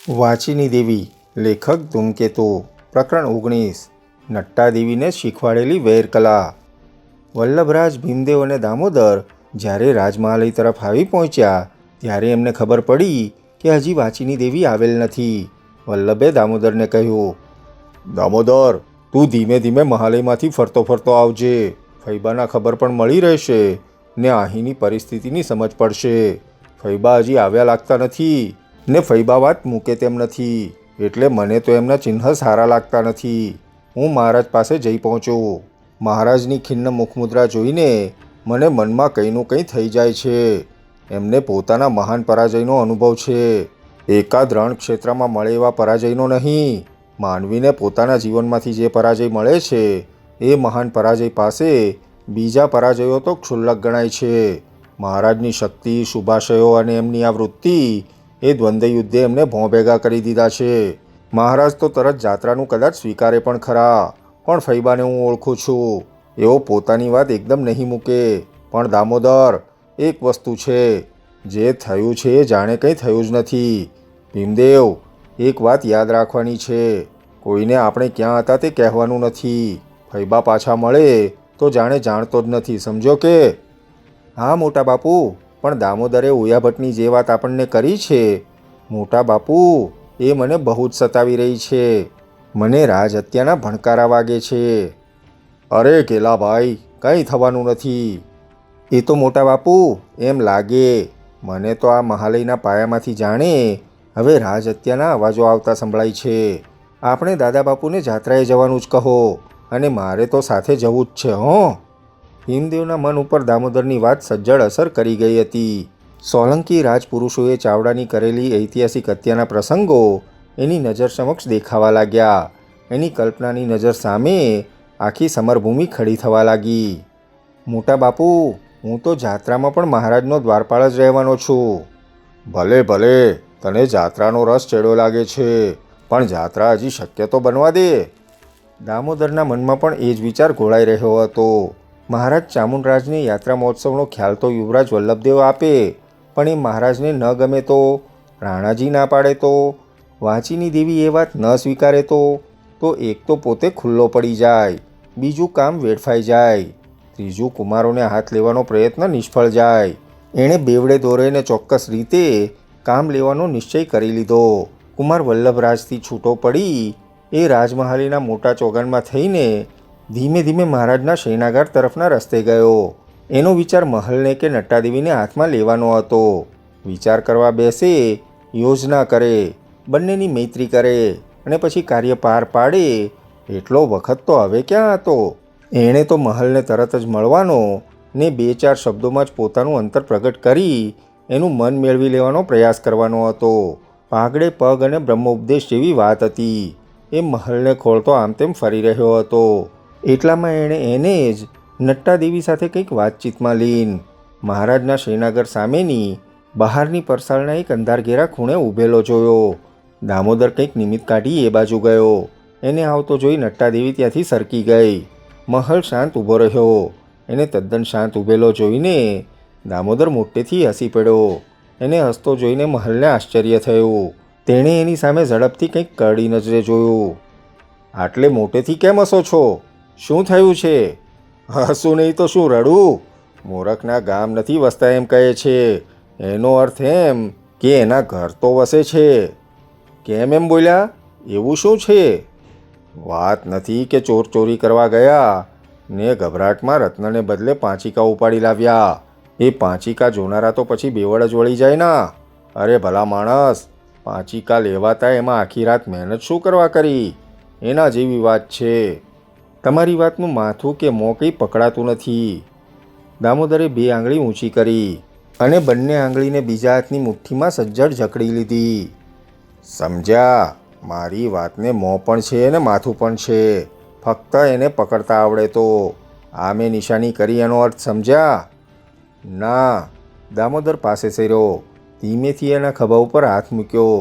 વાંચીની દેવી. લેખક ધૂમકેતુ. પ્રકરણ 19. નટ્ટા દેવીને શીખવાડેલી વેરકલા. વલ્લભરાજ, ભીમદેવ અને દામોદર જ્યારે રાજમહાલય તરફ આવી પહોંચ્યા ત્યારે એમને ખબર પડી કે હજી વાંચીની દેવી આવેલ નથી. વલ્લભે દામોદરને કહ્યું, દામોદર, તું ધીમે ધીમે મહાલયમાંથી ફરતો ફરતો આવજે. ફૈબાના ખબર પણ મળી રહેશે ને અહીંની પરિસ્થિતિની સમજ પડશે. ફૈબા હજી આવ્યા લાગતા નથી ને ફૈબા વાત મૂકે તેમ નથી, એટલે મને તો એમના ચિહ્ન સારા લાગતા નથી. હું મહારાજ પાસે જઈ પહોંચ્યો. મહારાજની ખિન્ન મુખમુદ્રા જોઈને મને મનમાં કંઈનું કંઈ થઈ જાય છે. એમને પોતાના મહાન પરાજયનો અનુભવ છે. એકાદ રણક્ષેત્રમાં મળે એવા પરાજયનો નહીં. માનવીને પોતાના જીવનમાંથી જે પરાજય મળે છે એ મહાન પરાજય પાસે બીજા પરાજયો તો ક્ષુલ્લક ગણાય છે. મહારાજની શક્તિ, શુભાશયો અને એમની આ વૃત્તિ એ દ્વંદ્વ યુદ્ધે એમને ભોં ભેગા કરી દીધા છે. મહારાજ તો તરત જાત્રાનું કદાચ સ્વીકારે પણ ખરા, પણ ફૈબાને હું ઓળખું છું. એવો પોતાની વાત એકદમ નહીં મૂકે. પણ દામોદર, એક વસ્તુ છે, જે થયું છે એ જાણે કંઈ થયું જ નથી. ભીમદેવ, એક વાત યાદ રાખવાની છે, કોઈને આપણે ક્યાં હતા તે કહેવાનું નથી. ફૈબા પાછા મળે તો જાણે જાણતો જ નથી, સમજો કે? હા મોટા બાપુ, પણ દામોદરે ઉયાભટ્ટની જે વાત આપણને કરી છે, મોટા બાપુ, એ મને બહુ જ સતાવી રહી છે. મને રાજ હત્યાના ભણકારા વાગે છે. અરે કેલાભાઈ, કંઈ થવાનું નથી. એ તો મોટા બાપુ એમ લાગે. મને તો આ મહાલયના પાયામાંથી જાણે હવે રાજ હત્યાના અવાજો આવતા સંભળાય છે. આપણે દાદા બાપુને જાત્રાએ જવાનું જ કહો, અને મારે તો સાથે જવું જ છે. ભીમદેવના મન ઉપર દામોદરની વાત સજ્જડ અસર કરી ગઈ હતી. સોલંકી રાજપુરુષોએ ચાવડાની કરેલી ઐતિહાસિક હત્યાના પ્રસંગો એની નજર સમક્ષ દેખાવા લાગ્યા. એની કલ્પનાની નજર સામે આખી સમરભૂમિ ખડી થવા લાગી. મોટા બાપુ, હું તો જાત્રામાં પણ મહારાજનો દ્વારપાળ જ રહેવાનો છું. ભલે ભલે, તને જાત્રાનો રસ ચડ્યો લાગે છે, પણ જાત્રા હજી શક્ય તો બનવા દે. દામોદરના મનમાં પણ એ જ વિચાર ઘોળાઈ રહ્યો હતો. મહારાજ ચામુંડરાજને યાત્રા મહોત્સવનો ખ્યાલ તો યુવરાજ વલ્લભદેવ આપે, પણ એ મહારાજને ન ગમે તો, રાણાજી ના પાડે તો, વાંચીની દેવી એ વાત ન સ્વીકારે તો એક તો પોતે ખુલ્લો પડી જાય, બીજું કામ વેડફાઈ જાય, ત્રીજું કુમારોને હાથ લેવાનો પ્રયત્ન નિષ્ફળ જાય. એણે બેવડે દોરેને ચોક્કસ રીતે કામ લેવાનો નિશ્ચય કરી લીધો. કુમાર વલ્લભરાજથી છૂટો પડી એ રાજમહાલીના મોટા ચોગાનમાં થઈને ધીમે ધીમે મહારાજના શયનાગાર તરફના રસ્તે ગયો. એનો વિચાર મહલને કે નટ્ટાદેવીને હાથમાં લેવાનો હતો. વિચાર કરવા બેસે, યોજના કરે, બંનેની મૈત્રી કરે અને પછી કાર્ય પાર પાડે, એટલો વખત તો હવે ક્યાં હતો? એણે તો મહલને તરત જ મળવાનો ને 2-4 શબ્દોમાં જ પોતાનું અંતર પ્રગટ કરી એનું મન મેળવી લેવાનો પ્રયાસ કરવાનો હતો. પાઘડે પગ અને બ્રહ્મોપદેશ જેવી વાત હતી. એ મહલને ખોળતો આમ તેમ ફરી રહ્યો હતો. એટલામાં એણે એને જ નટ્ટાદેવી સાથે કંઈક વાતચીતમાં લીન મહારાજના શયનાગર સામેની બહારની પરસાળના એક અંધારઘેરા ખૂણે ઊભેલો જોયો. દામોદર કંઈક નિમિત્ત કાઢી એ બાજુ ગયો. એને આવતો જોઈ નટ્ટાદેવી ત્યાંથી સરકી ગઈ. મહલ શાંત ઊભો રહ્યો. એને તદ્દન શાંત ઊભેલો જોઈને દામોદર મોટેથી હસી પડ્યો. એને હસતો જોઈને મહલને આશ્ચર્ય થયું. તેણે એની સામે ઝડપથી કંઈક કરડી નજરે જોયું. આટલે મોટેથી કેમ હસો છો? શું થયું છે? હસું નહીં તો શું રડું? મૂરખના ગામ નથી વસતા એમ કહે છે. એનો અર્થ એમ કે એના ઘર તો વસે છે. કેમ એમ બોલ્યા? એવું શું છે? વાત નથી કે ચોર ચોરી કરવા ગયા ને ગભરાટમાં રત્નને બદલે પાંચિકા ઉપાડી લાવ્યા. એ પાંચિકા જોનારા તો પછી બેવડ જ વળી જાય ના. અરે ભલા માણસ, પાંચિકા લેવાતા એમાં આખી રાત મહેનત શું કરવા કરી? એના જેવી વાત છે. તમારી વાતનું માથું કે મોં કંઈ પકડાતું નથી. દામોદરે 2 આંગળી ઊંચી કરી અને બંને આંગળીને બીજા હાથની મુઠ્ઠીમાં સજ્જડ જકડી લીધી. સમજ્યા? મારી વાતને મોં પણ છે અને માથું પણ છે, ફક્ત એને પકડતા આવડે તો. આ મેં નિશાની કરી એનો અર્થ સમજ્યા? ના. દામોદર પાસે સર્યો. ધીમેથી એના ખભા ઉપર હાથ મૂક્યો.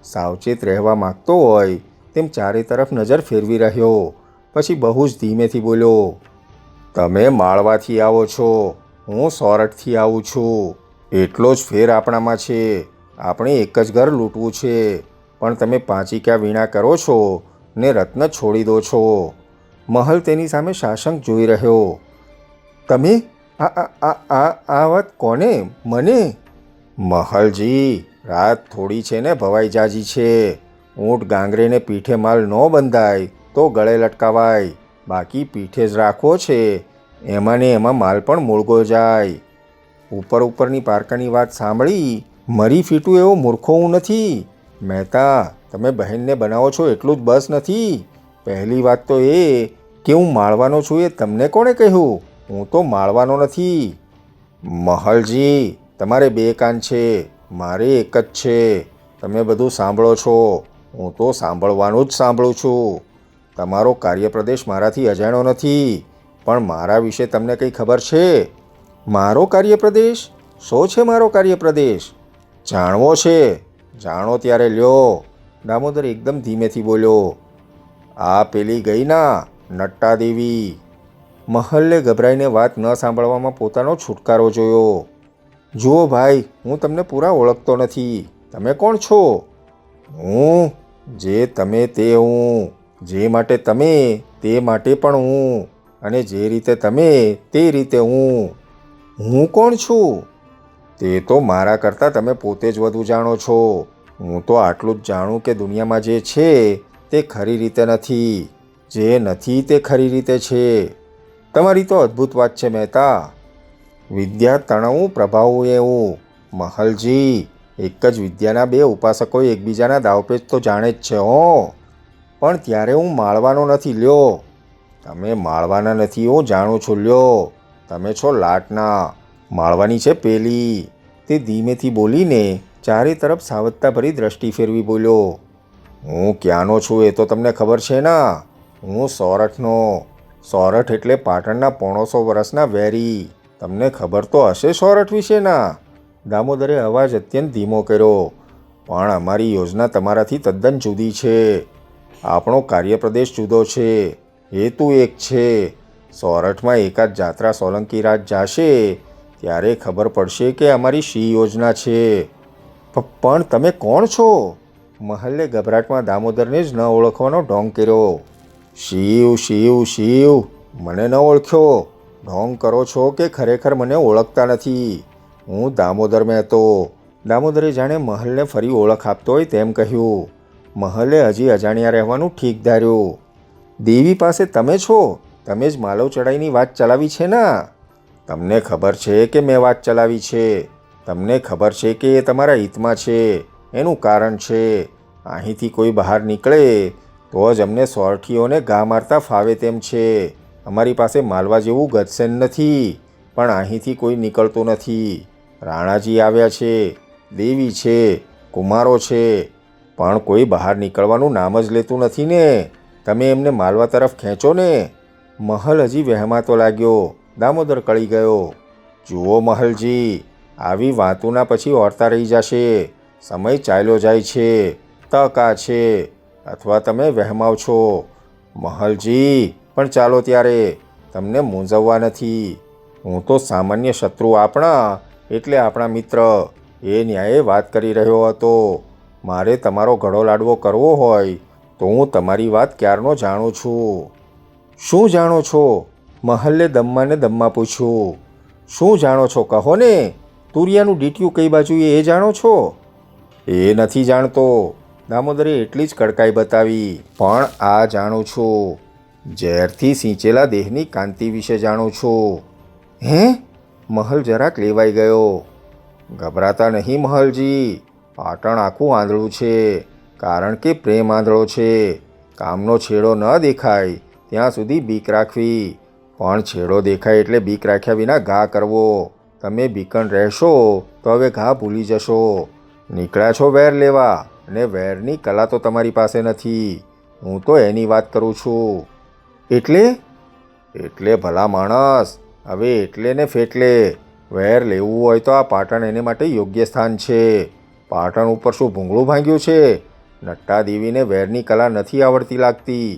સાવચેત રહેવા માગતો હોય તેમ ચારે તરફ નજર ફેરવી રહ્યો. પછી બહુ જ ધીમેથી બોલ્યો, તમે માળવાથી આવો છો, હું સોરઠથી આવું છું. એટલો જ ફેર આપણામાં છે. આપણે એક જ ઘર લૂંટવું છે. પણ તમે પાંચિકા વીણા કરો છો ને રત્ન છોડી દો છો. મહલ તેની સામે સાશંક જોઈ રહ્યો. તમે આ આ આ આ આ વાત કોને? મને? મહલજી, રાત થોડી છે ને ભવાઈ જાજી છે. ઊંટ ગાંગરેને પીઠે માલ ન બંધાય તો ગળે લટકાવાય, બાકી પીઠે જ રાખવો છે. એમાં ને એમાં માલ પણ મૂળગો જાય. ઉપરની પારકાની વાત સાંભળી મરી ફીટું એવો મૂર્ખો હું નથી. મહેતા, તમે બહેનને બનાવો છો એટલું જ બસ નથી. પહેલી વાત તો એ કે હું માળવાનો છું એ તમને કોણે કહ્યું? હું તો માળવાનો નથી. મહલજી, તમારે બે કાન છે, મારે એક જ છે. તમે બધું સાંભળો છો, હું તો સાંભળવાનું જ સાંભળું છું. તમારો કાર્યપ્રદેશ મારાથી અજાણ્યો નથી, પણ મારા વિશે તમને કંઈ ખબર છે? મારો કાર્યપ્રદેશ? શો છે મારો કાર્યપ્રદેશ? જાણવો છે? જાણો ત્યારે લ્યો. દામોદર એકદમ ધીમેથી બોલ્યો. આ પેલી ગઈ ના નટ્ટા દેવી. મહલને ગભરાઈને વાત ન સાંભળવામાં પોતાનો છુટકારો જોયો. જુઓ ભાઈ, હું તમને પૂરા ઓળખતો નથી. તમે કોણ છો? હું? જે તમે તે હું. જે માટે તમે તે માટે પણ હું. અને જે રીતે તમે તે રીતે હું. હું કોણ છું? તે તો મારા કરતાં તમે પોતે જ વધુ જાણો છો. હું તો આટલું જ જાણું કે દુનિયામાં જે છે તે ખરી રીતે નથી, જે નથી તે ખરી રીતે છે. તમારી તો અદ્ભુત વાત છે મહેતા. વિદ્યા તણવું પ્રભાવું એવું. મહલજી, એક જ વિદ્યાના બે ઉપાસકો એકબીજાના દાવપેચ તો જાણે જ છે હો. પણ ત્યારે હું માળવાનો નથી લ્યો. તમે માળવાના નથી હું જાણું છું લ્યો. તમે છો લાટના. માળવાની છે પેલી. તે ધીમેથી બોલીને ચારે તરફ સાવધતા ભરી દ્રષ્ટિ ફેરવી બોલ્યો. હું ક્યાંનો છું એ તો તમને ખબર છે ના. હું સોરઠનો. સોરઠ એટલે પાટણના 500 વર્ષના વેરી. તમને ખબર તો હશે સોરઠ વિશે ના? દામોદરે અવાજ અત્યંત ધીમો કર્યો. પણ અમારી યોજના તમારાથી તદ્દન જુદી છે. આપણો કાર્યપ્રદેશ જુદો છે, હેતુ એક છે. સોરઠમાં એકાદ જાત્રા સોલંકી રાજ જાશે ત્યારે ખબર પડશે કે અમારી શી યોજના છે. પણ તમે કોણ છો? મહલે ગભરાટમાં દામોદરને જ ન ઓળખવાનો ઢોંગ કર્યો. શિવ શિવ શિવ, મને ન ઓળખ્યો? ઢોંગ કરો છો કે ખરેખર મને ઓળખતા નથી? હું દામોદર મહેતો. દામોદરે જાણે મહલને ફરી ઓળખ આપતો હોય તેમ કહ્યું. મહલે હજી અજાણ્યા રહેવાનું ઠીક ધાર્યું. દેવી પાસે તમે છો? તમે જ માલવ ચડાઈની વાત ચલાવી છે ના? તમને ખબર છે કે મેં વાત ચલાવી છે? તમને ખબર છે કે એ તમારા હિતમાં છે? એનું કારણ છે, અહીંથી કોઈ બહાર નીકળે તો જ અમને સોરઠીઓને ઘા મારતા ફાવે તેમ છે. અમારી પાસે માલવા જેવું ગજસેન નથી, પણ અહીંથી કોઈ નીકળતું નથી. રાણાજી આવ્યા છે, દેવી છે, કુમારો છે, પણ કોઈ બહાર નીકળવાનું નામ જ લેતું નથી ને. તમે એમને માલવા તરફ ખેંચો ને. મહલ હજી વહેમાતો લાગ્યો. દામોદર કળી ગયો. જુઓ મહલજી, આવી વાતોના પછી ઓરતા રહી જશે. સમય ચાલ્યો જાય છે. તક આ છે. અથવા તમે વહેમાવ છો. મહલજી, પણ ચાલો ત્યારે. તમને મૂંઝવવા નથી. હું તો સામાન્ય શત્રુ આપણા એટલે આપણા મિત્ર એ ન્યાયે વાત કરી રહ્યો હતો. મારે તમારો ઘડો લાડવો કરવો હોય તો હું તમારી વાત ક્યારનો જાણું છું. શું જાણો છો? મહલે દમમાં ને દમમાં પૂછ્યું. શું જાણો છો કહો ને. તુરિયાનું ડીટીયું કઈ બાજુએ એ જાણો છો? એ નથી જાણતો. દામોદરે એટલી જ કડકાઈ બતાવી. પણ આ જાણું છું. ઝેરથી સિંચેલા દેહની કાંતિ વિશે જાણું છું. હે? મહલ જરાક લેવાઈ ગયો. ગભરાતા નહીં મહલજી. પાટણ આખું આંધળું છે, કારણ કે પ્રેમ આંધળો છે. કામનો છેડો ન દેખાય ત્યાં સુધી બીક રાખવી, પણ છેડો દેખાય એટલે બીક રાખ્યા વિના ઘા કરવો. તમે બીકણ રહેશો તો હવે ઘા ભૂલી જશો. નીકળ્યા છો વેર લેવા, અને વેરની કલા તો તમારી પાસે નથી. હું તો એની વાત કરું છું. એટલે ભલા માણસ, હવે એટલે ને ફેટલે. વેર લેવું હોય તો આ પાટણ એને માટે યોગ્ય સ્થાન છે. પાટણ ઉપર શું ભૂંગળું ભાંગ્યું છે? નટ્ટા દેવીને વેરની કલા નથી આવડતી લાગતી.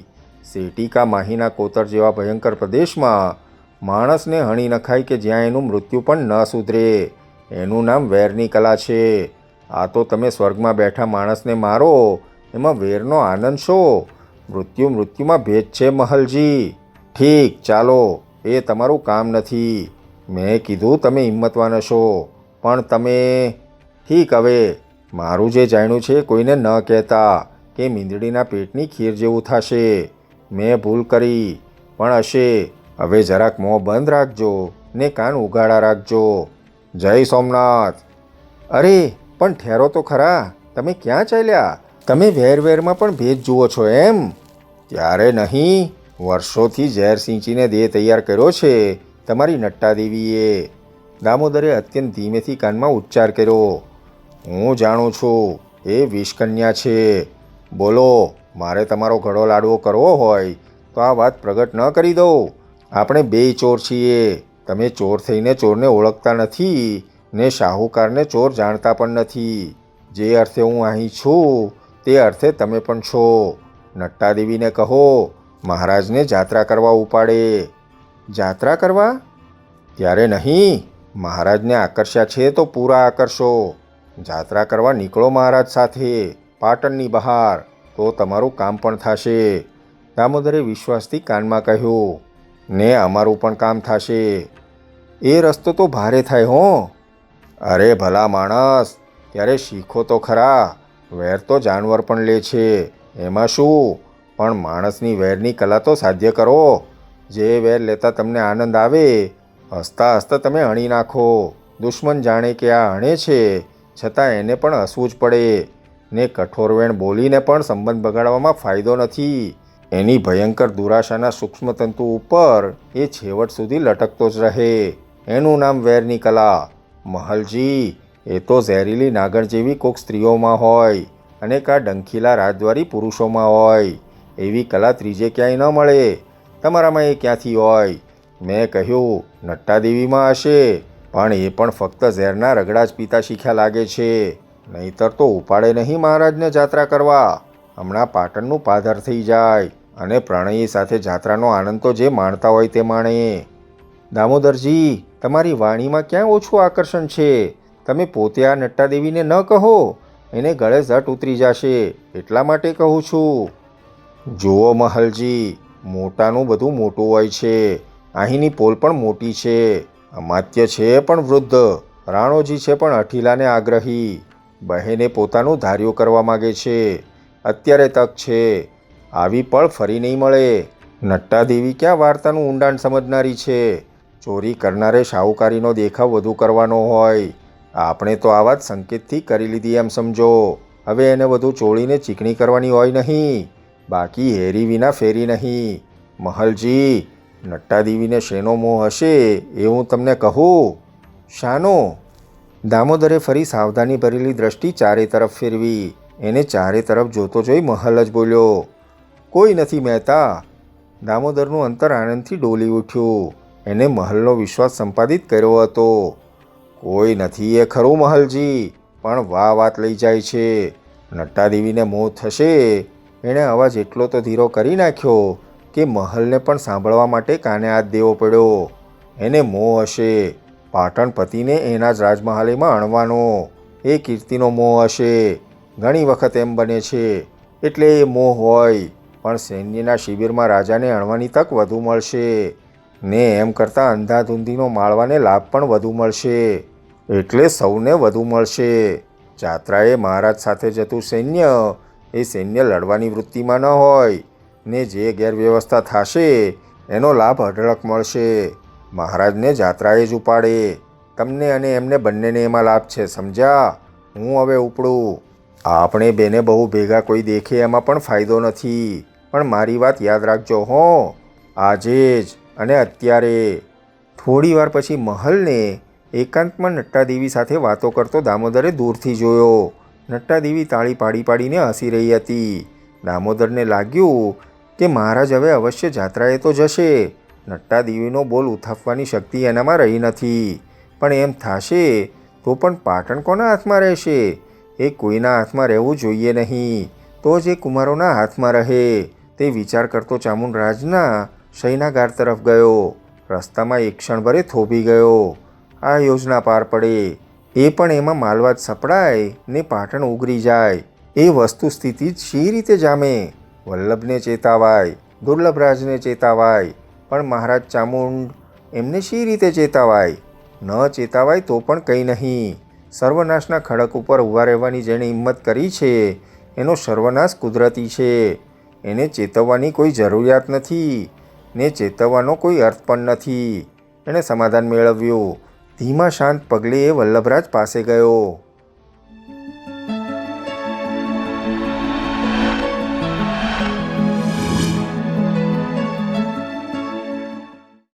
સેટી કા માહીના કોતર જેવા ભયંકર પ્રદેશમાં માણસને હણી નખાય કે જ્યાં એનું મૃત્યુ પણ ન સુધરે. એનું નામ વેરની કલા છે. આ તો તમે સ્વર્ગમાં બેઠા માણસને મારો એમાં વેરનો આનંદ શો? મૃત્યુમાં ભેદ છે મહલજી. ઠીક, ચાલો, એ તમારું કામ નથી. મેં કીધું તમે હિંમતવાન હશો, પણ તમે... ઠીક, હવે મારું જે જાણ્યું છે કોઈને ન કહેતા, કે મીંદડીના પેટની ખીર જેવું થશે. મેં ભૂલ કરી પણ હશે. હવે જરાક મોં બંધ રાખજો ને કાન ઉઘાડા રાખજો. જય સોમનાથ. અરે પણ ઠેરો તો ખરા, તમે ક્યાં ચાલ્યા? તમે વેરમાં પણ ભેદ જુઓ છો એમ? ત્યારે નહીં, વર્ષોથી ઝેર સિંચીને દેહ તૈયાર કર્યો છે તમારી નટ્ટા દેવીએ. દામોદરે અત્યંત ધીમેથી કાનમાં ઉચ્ચાર કર્યો. હું જાણું છું, એ વિષકન્યા છે. બોલો, મારે તમારો ઘડો લાડવો કરવો હોય તો આ વાત પ્રગટ ન કરી દઉં. આપણે બેય ચોર છીએ. તમે ચોર થઈને ચોરને ઓળખતા નથી ને શાહુકારને ચોર જાણતા પણ નથી. જે અર્થે હું અહીં છું તે અર્થે તમે પણ છો. નટ્ટા દેવીને કહો મહારાજને જાત્રા કરવા ઉપાડે. જાત્રા કરવા? ત્યારે નહીં, મહારાજને આકર્ષ્યા છે તો પૂરા આકર્ષો. જાત્રા કરવા નીકળો મહારાજ સાથે પાટણની બહાર, તો તમારું કામ પણ થશે. દામોદરે વિશ્વાસથી કાનમાં કહ્યું. ને અમારું પણ કામ થશે. એ રસ્તો તો ભારે થાય હો. અરે ભલા માણસ, ત્યારે શીખો તો ખરા. વેર તો જાનવર પણ લે છે, એમાં શું? પણ માણસની વેરની કલા તો સાધ્ય કરો. જે વેર લેતા તમને આનંદ આવે, હસતા હસતા તમે હણી નાખો. દુશ્મન જાણે કે આ હણે છે, છતાં એને પણ હસવું જ પડે. ને કઠોર વેણ બોલીને પણ સંબંધ બગાડવામાં ફાયદો નથી. એની ભયંકર દુરાશાના સૂક્ષ્મતંતુ ઉપર એ છેવટ સુધી લટકતો જ રહે. એનું નામ વેરની કલા. મહલજી, એ તો ઝેરીલી નાગણ જેવી કોક સ્ત્રીઓમાં હોય અને કા ડંખીલા રાજદ્વારી પુરુષોમાં હોય. એવી કલા ત્રીજે ક્યાંય ન મળે. તમારામાં એ ક્યાંથી હોય? મેં કહ્યું નટ્ટા દેવીમાં હશે, પણ એ પણ ફક્ત ઝેરના રગડા જ પીતા શીખ્યા લાગે છે. નહીતર તો ઉપાડે નહીં મહારાજને જાત્રા કરવા. હમણાં પાટણનું પાધર થઈ જાય અને પ્રણયી સાથે જાત્રાનો આનંદ તો જે માણતા હોય તે માણે. દામોદરજી, તમારી વાણીમાં ક્યાં ઓછું આકર્ષણ છે? તમે પોતે આ નટ્ટા દેવીને ન કહો, એને ગળે ઝટ ઉતરી જશે, એટલા માટે કહું છું. જુઓ મહલજી, મોટાનું બધું મોટું હોય છે. અહીંની પોલ પણ મોટી છે. અમાત્ય છે પણ વૃદ્ધ, રાણોજી છે પણ અઠીલાને આગ્રહી. બહેને પોતાનું ધાર્યું કરવા માગે છે. અત્યારે તક છે. આવી પળ ફરી નહીં મળે. નટ્ટા દેવી ક્યાં વાર્તાનું ઊંડાણ સમજનારી છે? ચોરી કરનારે શાહુકારીનો દેખાવ વધુ કરવાનો હોય. આપણે તો આ વાત સંકેતથી કરી લીધી એમ સમજો. હવે એને વધુ ચોળીને ચીકણી કરવાની હોય નહીં. બાકી હેરી વિના ફેરી નહીં. મહલજી, નટ્ટા દેવીને શેનો મોહ હશે એ હું તમને કહું. શાનો? દામોદરે ફરી સાવધાની ભરેલી દ્રષ્ટિ ચારે તરફ ફેરવી. એને ચારે તરફ જોતો જોઈ મહલ જ બોલ્યો. કોઈ નથી મહેતા. દામોદરનું અંતર આનંદથી ડોલી ઉઠ્યું. એને મહલનો વિશ્વાસ સંપાદિત કર્યો હતો. કોઈ નથી એ ખરું મહલજી, પણ વાત લઈ જાય છે. નટ્ટા દેવીને મોહ થશે. એણે અવાજ એટલો તો ધીરો કરી નાખ્યો કે મહલને પણ સાંભળવા માટે કાને હાથ દેવો પડ્યો. એને મોહ હશે પાટણ પતિને એના જ રાજમહાલીમાં અણવાનો. એ કીર્તિનો મોહ હશે. ઘણી વખત એમ બને છે. એટલે એ મોહ હોય, પણ સૈન્યના શિબિરમાં રાજાને અણવાની તક વધુ મળશે. ને એમ કરતાં અંધાધૂંધીનો માળવાને લાભ પણ વધુ મળશે. એટલે સૌને વધુ મળશે. જાત્રાએ મહારાજ સાથે જતું સૈન્ય, એ સૈન્ય લડવાની વૃત્તિમાં ન હોય. ને જે ગેરવ્યવસ્થા થશે એનો લાભ અઢળક મળશે. મહારાજને જાત્રાએ જ ઉપાડે. તમને અને એમને બંનેને એમાં લાભ છે, સમજ્યા? હું હવે ઉપડું. આપણે બેને બહુ ભેગા કોઈ દેખે એમાં પણ ફાયદો નથી. પણ મારી વાત યાદ રાખજો હો, આજે જ અને અત્યારે. થોડી વાર પછી મહલને એકાંતમાં નટ્ટા દેવી સાથે વાતો કરતો દામોદરે દૂરથી જોયો. નટ્ટા દેવી તાળી પાડી પાડીને હસી રહી હતી. દામોદરને લાગ્યું કે મહારાજ હવે અવશ્ય જાત્રાએ તો જશે. નટ્ટા દેવીનો બોલ ઉથાપવાની શક્તિ એનામાં રહી નથી. પણ એમ થશે તો પણ પાટણ કોના હાથમાં રહેશે? એ કોઈના હાથમાં રહેવું જોઈએ નહીં. તો જ એ કુમારોના હાથમાં રહે. તે વિચાર કરતો ચામુંડરાજના શયનાગાર તરફ ગયો. રસ્તામાં એક ક્ષણભરે થોભી ગયો. આ યોજના પાર પડે, એ પણ એમાં માલવાદ સપડાય ને પાટણ ઉગરી જાય. એ વસ્તુ સ્થિતિ જ શી રીતે જામે? વલ્લભને ચેતાવાય, દુર્લભરાજને ચેતાવાય, પણ મહારાજ ચામુંડ એમને શી રીતે ચેતાવાય? ન ચેતાવાય તો પણ કંઈ નહીં. સર્વનાશના ખડક ઉપર ઊભા રહેવાની જેણે હિંમત કરી છે એનો સર્વનાશ કુદરતી છે. એને ચેતવવાની કોઈ જરૂરિયાત નથી ને ચેતવવાનો કોઈ અર્થ પણ નથી. એણે સમાધાન મેળવ્યું. ધીમા શાંત પગલે એ વલ્લભરાજ પાસે ગયો.